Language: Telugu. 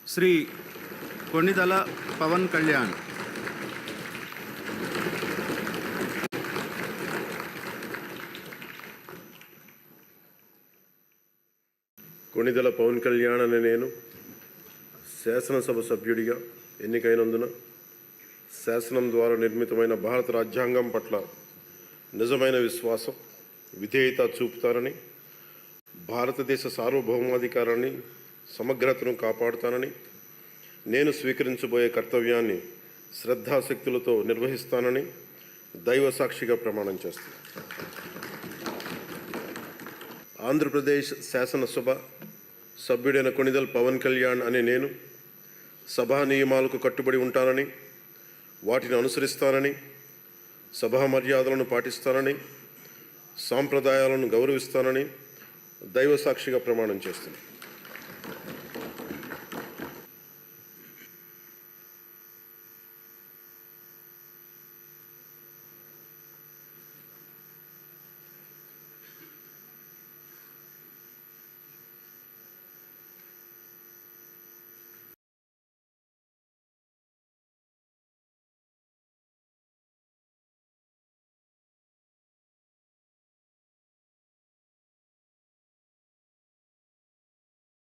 శ్రీ కొణిదల పవన్ కళ్యాణ్. కొణిదల పవన్ కళ్యాణ్ అనే నేను శాసనసభ సభ్యుడిగా ఎన్నికైనందున శాసనం ద్వారా నిర్మితమైన భారత రాజ్యాంగం పట్ల నిజమైన విశ్వాసం, విధేయత చూపుతానని, భారతదేశ సార్వభౌమాధికారాన్ని, సమగ్రతను కాపాడుతానని, నేను స్వీకరించబోయే కర్తవ్యాన్ని శ్రద్ధాశక్తులతో నిర్వహిస్తానని దైవ సాక్షిగా ప్రమాణం చేస్తాను. ఆంధ్రప్రదేశ్ శాసనసభ సభ్యుడైన కొణిదల్ పవన్ కళ్యాణ్ అనే నేను సభా నియమాలకు కట్టుబడి ఉంటానని, వాటిని అనుసరిస్తానని, సభా మర్యాదలను పాటిస్తానని, సాంప్రదాయాలను గౌరవిస్తానని దైవ సాక్షిగా ప్రమాణం చేస్తున్నాను.